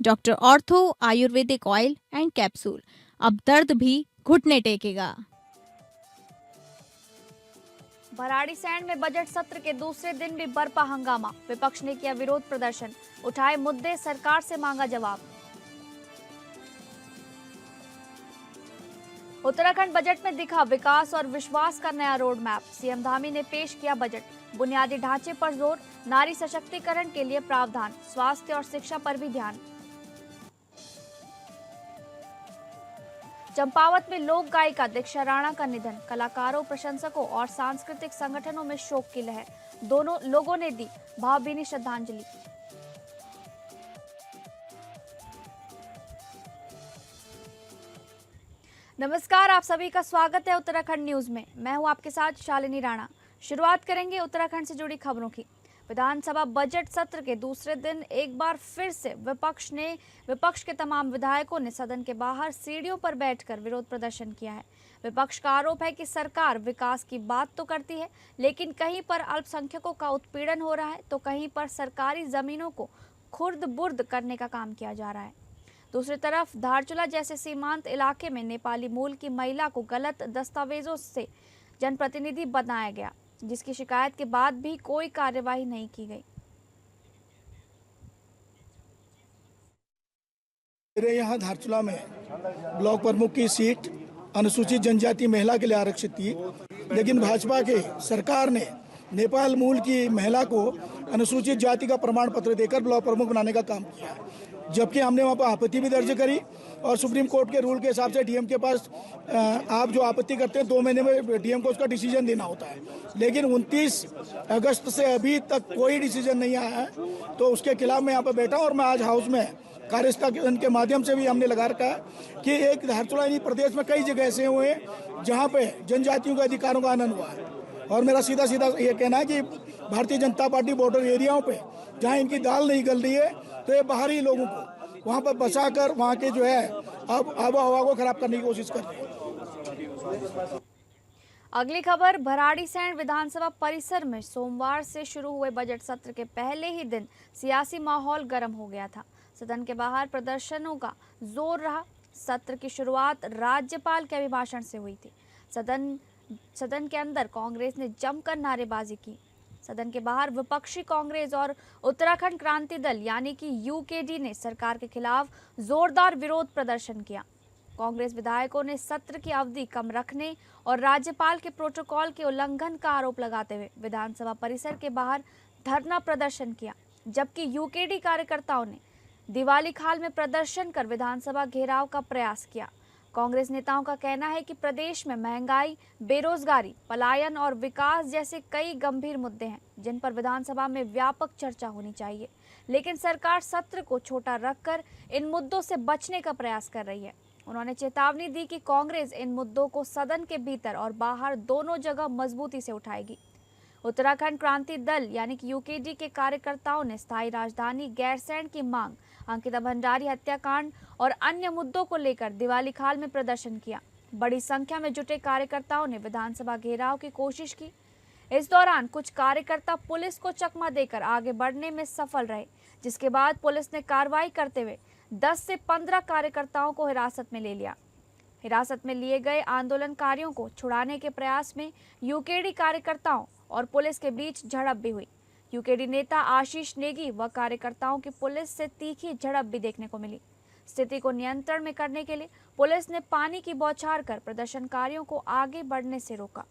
Doctor ortho Ayurvedic oil and capsule, अब दर्द भी घुटने टेकेगा। भराड़ीसैंण में बजट सत्र के दूसरे दिन भी बरपा हंगामा, विपक्ष ने किया विरोध प्रदर्शन, उठाए मुद्दे, सरकार से मांगा जवाब। उत्तराखंड बजट में दिखा विकास और विश्वास का नया रोड मैप, सीएम धामी ने पेश किया बजट, बुनियादी ढांचे पर जोर, नारी सशक्तिकरण के लिए प्रावधान, स्वास्थ्य और शिक्षा पर भी ध्यान। चंपावत में लोक गायिका दीक्षा राणा का निधन, कलाकारों, प्रशंसकों और सांस्कृतिक संगठनों में शोक की लहर, दोनों लोगों ने दी भावभीनी श्रद्धांजलि। नमस्कार, आप सभी का स्वागत है उत्तराखंड न्यूज में। मैं हूं आपके साथ शालिनी राणा। शुरुआत करेंगे उत्तराखंड से जुड़ी खबरों की। विधानसभा बजट सत्र के दूसरे दिन एक बार फिर से विपक्ष के तमाम विधायकों ने सदन के बाहर सीढ़ियों पर बैठकर विरोध प्रदर्शन किया है। विपक्ष का आरोप है कि सरकार विकास की बात तो करती है, लेकिन कहीं पर अल्पसंख्यकों का उत्पीड़न हो रहा है तो कहीं पर सरकारी जमीनों को खुर्द बुर्द करने का काम किया जा रहा है। दूसरी तरफ धारचूला जैसे सीमांत इलाके में नेपाली मूल की महिला को गलत दस्तावेजों से जनप्रतिनिधि बनाया गया, जिसकी शिकायत के बाद भी कोई कार्यवाही नहीं की गई। मेरे यहाँ धारचूला में ब्लॉक प्रमुख की सीट अनुसूचित जनजाति महिला के लिए आरक्षित थी, लेकिन भाजपा के सरकार ने नेपाल मूल की महिला को अनुसूचित जाति का प्रमाण पत्र देकर ब्लॉक प्रमुख बनाने का काम किया, जबकि हमने वहाँ पर आपत्ति भी दर्ज करी और सुप्रीम कोर्ट के रूल के हिसाब से डीएम के पास आप जो आपत्ति करते हैं 2 महीने में डीएम को उसका डिसीजन देना होता है, लेकिन 29 अगस्त से अभी तक कोई डिसीजन नहीं आया है। तो उसके खिलाफ मैं यहाँ पर बैठा और मैं आज हाउस में कार्यस्थल के माध्यम से भी हमने लगा रखा है कि एक धारचूला नहीं, प्रदेश में कई जगह ऐसे हुए हैं जहाँ पे जनजातियों के अधिकारों का आनंद हुआ है। और मेरा सीधा ये कहना है कि भारतीय जनता पार्टी बॉर्डर एरियाओं पे जहाँ इनकी दाल नहीं गल रही है तो ये बाहरी लोगों को वहाँ पर बसाकर वहाँ के जो है अब आबो हवा को खराब करने की कोशिश कर रहे हैं। अगली खबर, भराड़ीसैंण विधानसभा परिसर में सोमवार से शुरू हुए बजट सत्र के पहले ही दिन सियासी माहौल गर्म हो गया था। सदन के बाहर प्रदर्शनों का जोर रहा। सत्र की शुरुआत राज्यपाल के अभिभाषण से हुई थी। सदन के अंदर कांग्रेस ने जमकर नारेबाजी की। सदन के बाहर विपक्षी कांग्रेस और उत्तराखंड क्रांति दल यानी कि यूकेडी ने सरकार के खिलाफ जोरदार विरोध प्रदर्शन किया। कांग्रेस विधायकों ने सत्र की अवधि कम रखने और राज्यपाल के प्रोटोकॉल के उल्लंघन का आरोप लगाते हुए विधानसभा परिसर के बाहर धरना प्रदर्शन किया, जबकि यूकेडी कार्यकर्ताओं ने दिवाली खाल में प्रदर्शन कर विधानसभा घेराव का प्रयास किया। कांग्रेस नेताओं का कहना है कि प्रदेश में महंगाई, बेरोजगारी, पलायन और विकास जैसे कई गंभीर मुद्दे हैं जिन पर विधानसभा में व्यापक चर्चा होनी चाहिए, लेकिन सरकार सत्र को छोटा रखकर इन मुद्दों से बचने का प्रयास कर रही है। उन्होंने चेतावनी दी कि कांग्रेस इन मुद्दों को सदन के भीतर और बाहर दोनों जगह मजबूती से उठाएगी। उत्तराखंड क्रांति दल यानी कि यूकेडी के कार्यकर्ताओं ने स्थायी राजधानी गैरसैंण की मांग, अंकिता भंडारी हत्याकांड और अन्य मुद्दों को लेकर दिवाली खाल में प्रदर्शन किया। बड़ी संख्या में जुटे कार्यकर्ताओं ने विधानसभा घेराव की कोशिश की। इस दौरान कुछ कार्यकर्ता पुलिस को चकमा देकर आगे बढ़ने में सफल रहे, जिसके बाद पुलिस ने कार्रवाई करते हुए 10 से 15 कार्यकर्ताओं को हिरासत में ले लिया। हिरासत में लिए गए आंदोलनकारियों को छुड़ाने के प्रयास में यूकेडी कार्यकर्ताओं और पुलिस के बीच झड़प भी हुई। यूकेडी नेता आशीष नेगी व कार्यकर्ताओं की पुलिस से तीखी झड़प भी देखने को मिली। स्थिति को नियंत्रण में करने के लिए पुलिस ने पानी की बौछार कर प्रदर्शनकारियों को आगे बढ़ने से रोका।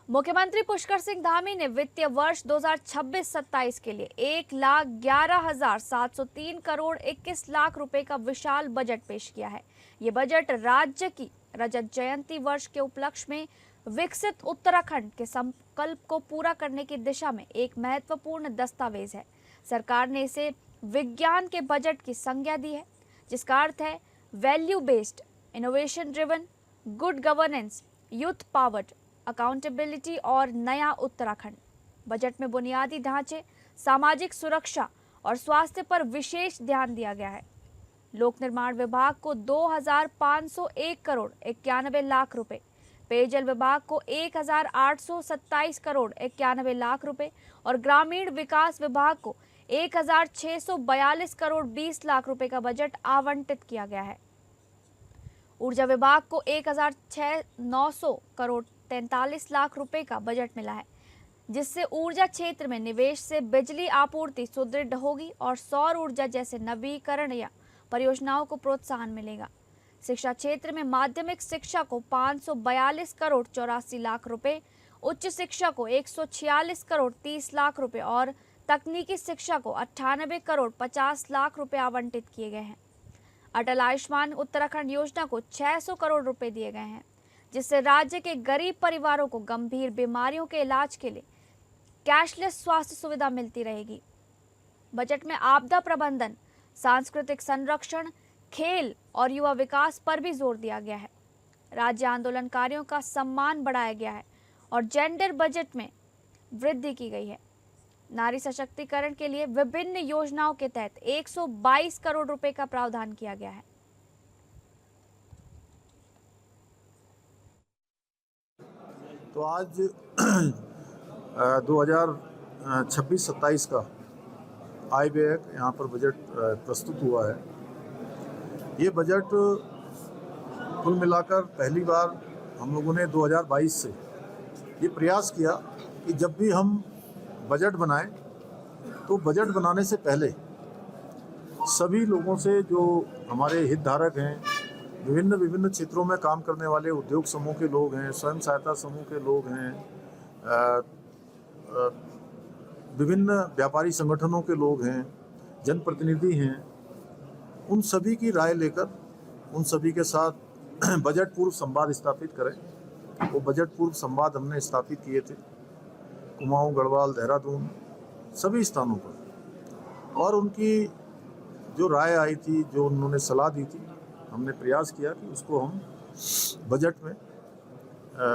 मुख्यमंत्री पुष्कर सिंह धामी ने वित्तीय वर्ष 2026-27 के लिए 1,11,703 करोड़ 21 लाख रुपए का विशाल बजट पेश किया है। ये बजट राज्य की रजत जयंती वर्ष के उपलक्ष्य में विकसित उत्तराखंड के संकल्प को पूरा करने की दिशा में एक महत्वपूर्ण दस्तावेज है। सरकार ने इसे विज्ञान के बजट की संज्ञा दी है, जिसका अर्थ है value based, innovation driven, good governance, youth powered, accountability और नया उत्तराखंड। बजट में बुनियादी ढांचे, सामाजिक सुरक्षा और स्वास्थ्य पर विशेष ध्यान दिया गया है। लोक निर्माण विभाग को 2,501 करोड़ 91 लाख रुपए, पेयजल विभाग को 1,827 करोड़ 91 लाख रुपए और ग्रामीण विकास विभाग को 1,642 करोड़ 20 लाख रुपए का बजट आवंटित किया गया है। ऊर्जा विभाग को 1,900 करोड़ 43 लाख रुपए का बजट मिला है, जिससे ऊर्जा क्षेत्र में निवेश से बिजली आपूर्ति सुदृढ़ होगी और सौर ऊर्जा जैसे नवीकरणीय परियोजनाओं को प्रोत्साहन मिलेगा। शिक्षा क्षेत्र में माध्यमिक शिक्षा को 542 करोड़ 84 लाख रुपए, उच्च शिक्षा को 146 करोड़ 30 लाख रुपए और तकनीकी शिक्षा को 98 करोड़ 50 लाख रुपए आवंटित किए गए हैं। अटल आयुष्मान उत्तराखंड योजना को 600 करोड़ रुपए दिए गए हैं, जिससे राज्य के गरीब परिवारों को गंभीर बीमारियों के इलाज के लिए कैशलेस स्वास्थ्य सुविधा मिलती रहेगी। बजट में आपदा प्रबंधन, सांस्कृतिक संरक्षण, खेल और युवा विकास पर भी जोर दिया गया है। राज्य आंदोलनकारियों का सम्मान बढ़ाया गया है और जेंडर बजट में वृद्धि की गई है। नारी सशक्तिकरण के लिए विभिन्न योजनाओं के तहत 122 करोड़ रुपए का प्रावधान किया गया है। तो आज 2026-27 का आय व्यय यहाँ पर बजट प्रस्तुत हुआ है। ये बजट कुल मिलाकर पहली बार हम लोगों ने 2022 से ये प्रयास किया कि जब भी हम बजट बनाएं तो बजट बनाने से पहले सभी लोगों से, जो हमारे हितधारक हैं, विभिन्न क्षेत्रों में काम करने वाले उद्योग समूह के लोग हैं, स्वयं सहायता समूह के लोग हैं, विभिन्न व्यापारी संगठनों के लोग हैं, जनप्रतिनिधि हैं, उन सभी की राय लेकर उन सभी के साथ बजट पूर्व संवाद स्थापित करें। वो बजट पूर्व संवाद हमने स्थापित किए थे कुमाऊं, गढ़वाल, देहरादून, सभी स्थानों पर, और उनकी जो राय आई थी, जो उन्होंने सलाह दी थी, हमने प्रयास किया कि उसको हम बजट में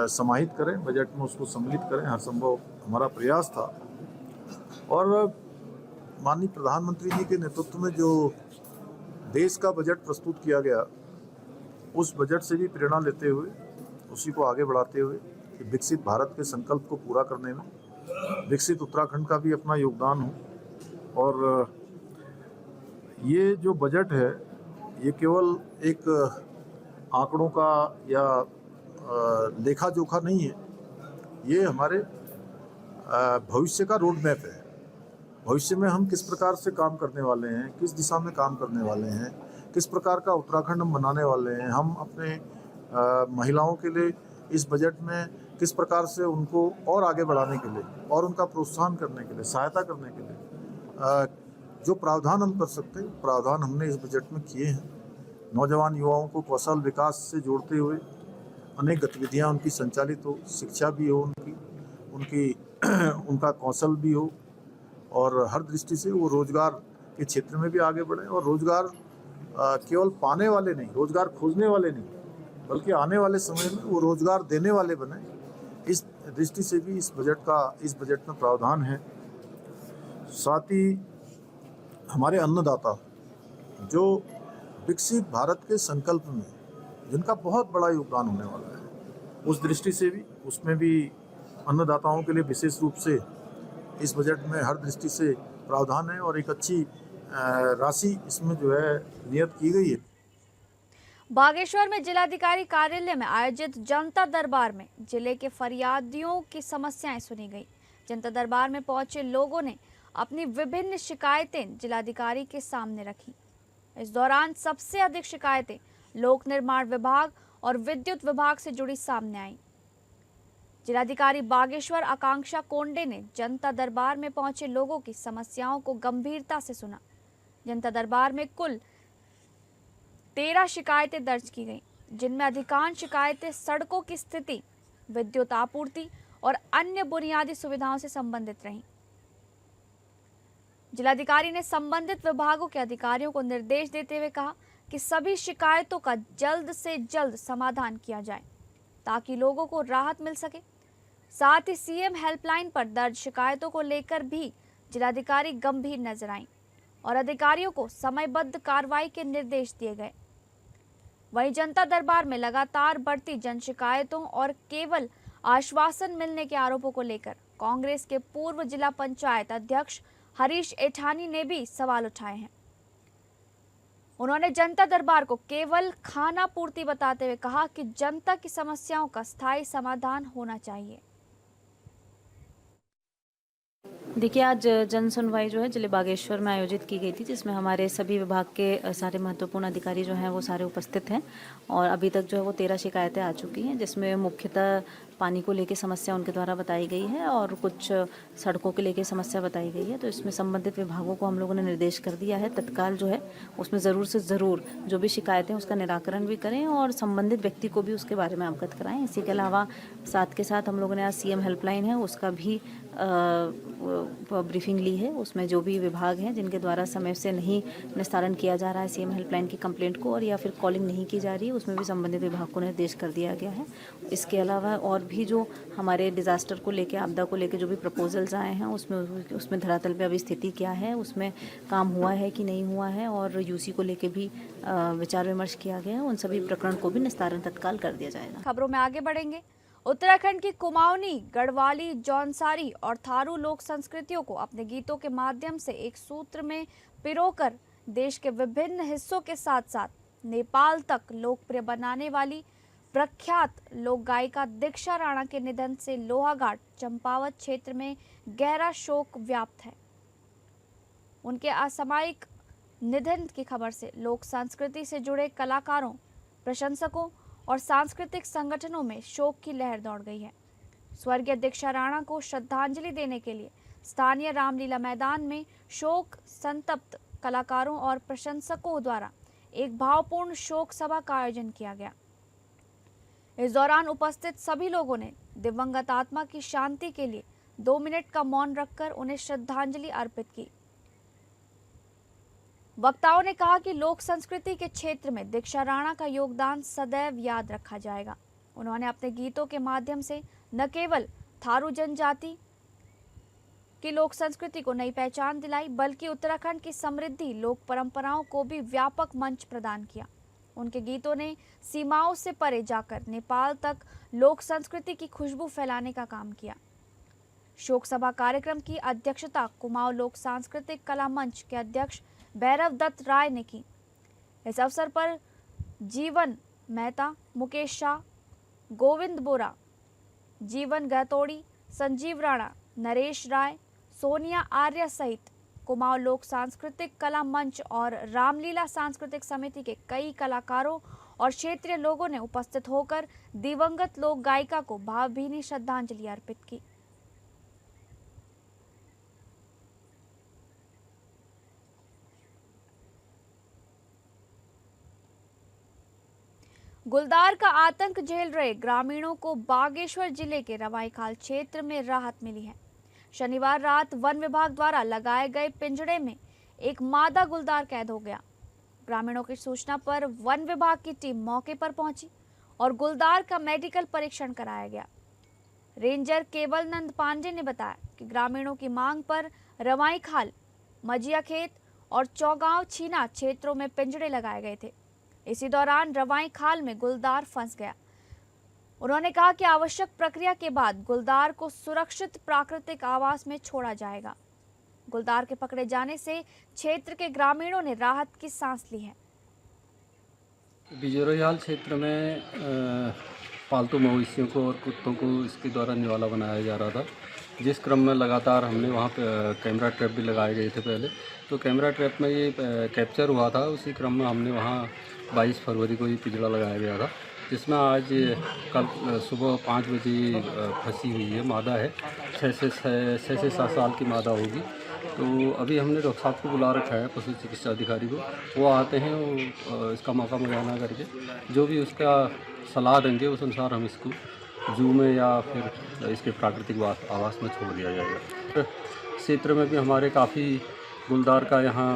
समाहित करें, बजट में उसको सम्मिलित करें। हर संभव हमारा प्रयास था। और माननीय प्रधानमंत्री जी के नेतृत्व में जो देश का बजट प्रस्तुत किया गया, उस बजट से भी प्रेरणा लेते हुए, उसी को आगे बढ़ाते हुए कि विकसित भारत के संकल्प को पूरा करने में विकसित उत्तराखंड का भी अपना योगदान हो। और ये जो बजट है, ये केवल एक आंकड़ों का या लेखा जोखा नहीं है, ये हमारे भविष्य का रोड मैप है। भविष्य में हम किस प्रकार से काम करने वाले हैं, किस दिशा में काम करने वाले हैं, किस प्रकार का उत्तराखंड हम बनाने वाले हैं। हम अपने महिलाओं के लिए इस बजट में किस प्रकार से उनको और आगे बढ़ाने के लिए और उनका प्रोत्साहन करने के लिए, सहायता करने के लिए जो प्रावधान हम कर सकते हैं, प्रावधान हमने इस बजट में किए हैं। नौजवान युवाओं को कौशल विकास से जोड़ते हुए अनेक गतिविधियां उनकी संचालित हो, शिक्षा भी हो उनका कौशल भी हो, और हर दृष्टि से वो रोजगार के क्षेत्र में भी आगे बढ़े। और रोजगार केवल पाने वाले नहीं, रोजगार खोजने वाले नहीं, बल्कि आने वाले समय में वो रोजगार देने वाले बने। इस दृष्टि से भी इस बजट में प्रावधान है। साथ ही हमारे अन्नदाता, जो विकसित भारत के संकल्प में जिनका बहुत बड़ा योगदान होने वाला है, उस दृष्टि से भी, उसमें भी अन्नदाताओं के लिए विशेष रूप से इस बजट में हर दृष्टि से प्रावधान है और एक अच्छी राशि इसमें जो है नियत की गई है। बागेश्वर में जिलाधिकारी कार्यालय में आयोजित जनता दरबार में जिले के फरियादियों की समस्याएं सुनी गई। जनता दरबार में पहुंचे लोगों ने अपनी विभिन्न शिकायतें जिलाधिकारी के सामने रखी। इस दौरान सबसे अधिक शिकायतें लोक निर्माण विभाग और विद्युत विभाग से जुड़ी सामने आई। जिलाधिकारी बागेश्वर आकांक्षा कोंडे ने जनता दरबार में पहुंचे लोगों की समस्याओं को गंभीरता से सुना। जनता दरबार में कुल 13 शिकायतें दर्ज की गईं, जिनमें अधिकांश शिकायतें सड़कों की स्थिति, विद्युत आपूर्ति और अन्य बुनियादी सुविधाओं से संबंधित रहीं। जिलाधिकारी ने संबंधित विभागों के अधिकारियों को निर्देश देते हुए कहा कि सभी शिकायतों का जल्द से जल्द समाधान किया जाए ताकि लोगों को राहत मिल सके। साथ ही सीएम हेल्पलाइन पर दर्ज शिकायतों को लेकर भी जिलाधिकारी गंभीर नजर आईं और अधिकारियों को समयबद्ध कार्रवाई के निर्देश दिए गए। वहीं जनता दरबार में लगातार बढ़ती जन शिकायतों और केवल आश्वासन मिलने के आरोपों को लेकर कांग्रेस के पूर्व जिला पंचायत अध्यक्ष हरीश एठानी ने भी सवाल उठाए हैं। उन्होंने जनता दरबार को केवल खाना पूर्ति बताते हुए कहा कि जनता की समस्याओं का स्थायी समाधान होना चाहिए। देखिए, आज जन सुनवाई जो है जिले बागेश्वर में आयोजित की गई थी, जिसमें हमारे सभी विभाग के सारे महत्वपूर्ण अधिकारी जो हैं वो सारे उपस्थित हैं और अभी तक जो है वो 13 शिकायतें आ चुकी हैं, जिसमें मुख्यतः पानी को लेकर समस्या उनके द्वारा बताई गई है और कुछ सड़कों के लेकर समस्या बताई गई है। तो इसमें संबंधित विभागों को हम लोगों ने निर्देश कर दिया है तत्काल जो है उसमें ज़रूर से ज़रूर जो भी शिकायतें उसका निराकरण भी करें और संबंधित व्यक्ति को भी उसके बारे में अवगत कराएं। इसी के अलावा साथ के साथ हम लोगों ने आज सीएम हेल्पलाइन है उसका भी ब्रीफिंग ली है। उसमें जो भी विभाग हैं जिनके द्वारा समय से नहीं निस्तारण किया जा रहा है सीएम हेल्पलाइन की कंप्लेंट को और या फिर कॉलिंग नहीं की जा रही है, उसमें भी संबंधित विभाग को निर्देश कर दिया गया है। इसके अलावा और भी जो हमारे डिज़ास्टर को लेके, आपदा को लेके जो भी प्रपोजल्स आए हैं उसमें धरातल पे अभी स्थिति क्या है, उसमें काम हुआ है कि नहीं हुआ है और यूसी को लेके भी विचार विमर्श किया गया है। उन सभी प्रकरण को भी निस्तारण तत्काल कर दिया जाएगा। खबरों में आगे बढ़ेंगे। उत्तराखंड की कुमाऊनी, गढ़वाली, जौनसारी और थारू लोक संस्कृतियों को अपने गीतों के माध्यम से एक सूत्र में पिरोकर देश के विभिन्न हिस्सों के साथ साथ नेपाल तक लोकप्रिय बनाने वाली प्रख्यात लोक गायिका दीक्षा राणा के निधन से लोहाघाट चंपावत क्षेत्र में गहरा शोक व्याप्त है। उनके असामयिक निधन की खबर से लोक संस्कृति से जुड़े कलाकारों, प्रशंसकों और सांस्कृतिक संगठनों में शोक की लहर दौड़ गई है। स्वर्गीय दीक्षा राणा को श्रद्धांजलि देने के लिए स्थानीय रामलीला मैदान में शोक संतप्त कलाकारों और प्रशंसकों द्वारा एक भावपूर्ण शोक सभा का आयोजन किया गया। इस दौरान उपस्थित सभी लोगों ने दिवंगत आत्मा की शांति के लिए 2 मिनट का मौन रखकर उन्हें श्रद्धांजलि अर्पित की। वक्ताओं ने कहा कि लोक संस्कृति के क्षेत्र में दीक्षा राणा का योगदान सदैव याद रखा जाएगा। उन्होंने अपने गीतों के माध्यम से न केवल थारू जनजाति की लोक संस्कृति को नई पहचान दिलाई, बल्कि उत्तराखंड की समृद्धि लोक परंपराओं को भी व्यापक मंच प्रदान किया। उनके गीतों ने सीमाओं से परे जाकर नेपाल तक लोक संस्कृति की खुशबू फैलाने का काम किया। शोक सभा कार्यक्रम की अध्यक्षता कुमाऊं लोक सांस्कृतिक कला मंच के अध्यक्ष भैरव दत्त राय ने की। इस अवसर पर जीवन मेहता, मुकेश शाह, गोविंद बोरा, जीवन गहतोड़ी, संजीव राणा, नरेश राय, सोनिया आर्य सहित कुमाऊं लोक सांस्कृतिक कला मंच और रामलीला सांस्कृतिक समिति के कई कलाकारों और क्षेत्रीय लोगों ने उपस्थित होकर दिवंगत लोक गायिका को भावभीनी श्रद्धांजलि अर्पित की। गुलदार का आतंक झेल रहे ग्रामीणों को बागेश्वर जिले के रवाईखाल क्षेत्र में राहत मिली है। शनिवार रात वन विभाग द्वारा लगाए गए पिंजड़े में एक मादा गुलदार कैद हो गया। ग्रामीणों की सूचना पर वन विभाग की टीम मौके पर पहुंची और गुलदार का मेडिकल परीक्षण कराया गया। रेंजर केवल नंद पांडे ने बताया कि ग्रामीणों की मांग पर रवाईखाल, मजिया खेत और चौगांव छीना क्षेत्रों में पिंजड़े लगाए गए थे। इसी दौरान रवाईखाल में गुलदार फंस गया। उन्होंने कहा कि आवश्यक प्रक्रिया के बाद गुलदार को सुरक्षित प्राकृतिक आवास में छोड़ा जाएगा। गुलदार के पकड़े जाने से क्षेत्र के ग्रामीणों ने राहत की सांस ली है। बिजोरियाल क्षेत्र में पालतू मवेशियों को और कुत्तों को इसके द्वारा निवाला बनाया जा रहा था, जिस क्रम में लगातार हमने वहाँ पे कैमरा ट्रैप भी लगाए गए थे पहले। तो कैमरा ट्रैप में ये कैप्चर हुआ था। उसी क्रम में हमने वहाँ 22 फरवरी को ये पिंजड़ा लगाया गया था, जिसमें आज कल सुबह 5 बजे फंसी हुई है, मादा है, 6 से 7 साल की मादा होगी। तो अभी हमने डॉक्टर साहब को बुला रखा है, पशु चिकित्सा अधिकारी को। वो आते हैं, वो इसका मौका मुआयना करके जो भी उसका सलाह देंगे उस अनुसार हम इसको जू में या फिर इसके प्राकृतिक आवास में छोड़ दिया जाएगा। क्षेत्र में भी हमारे काफ़ी गुलदार का यहाँ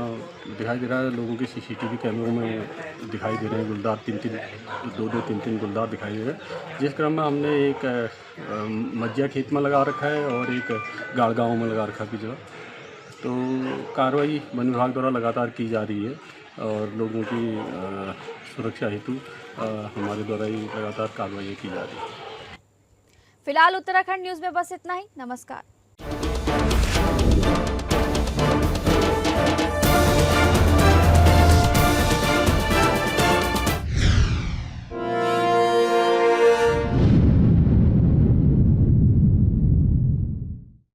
दिखाई दे रहा है, लोगों के सीसीटीवी कैमरों में दिखाई दे रहे हैं गुलदार, तीन गुलदार दिखाई दे रहे हैं। जिस क्रम में हमने एक मज्जिया खेत में लगा रखा है और एक गाड़ गाँव में लगा रखा है पिछड़ा। तो कार्रवाई वन विभाग द्वारा लगातार की जा रही है और लोगों की सुरक्षा हेतु हमारे द्वारा ही लगातार कार्रवाई की जा रही है। फिलहाल उत्तराखंड न्यूज़ में बस इतना ही। नमस्कार।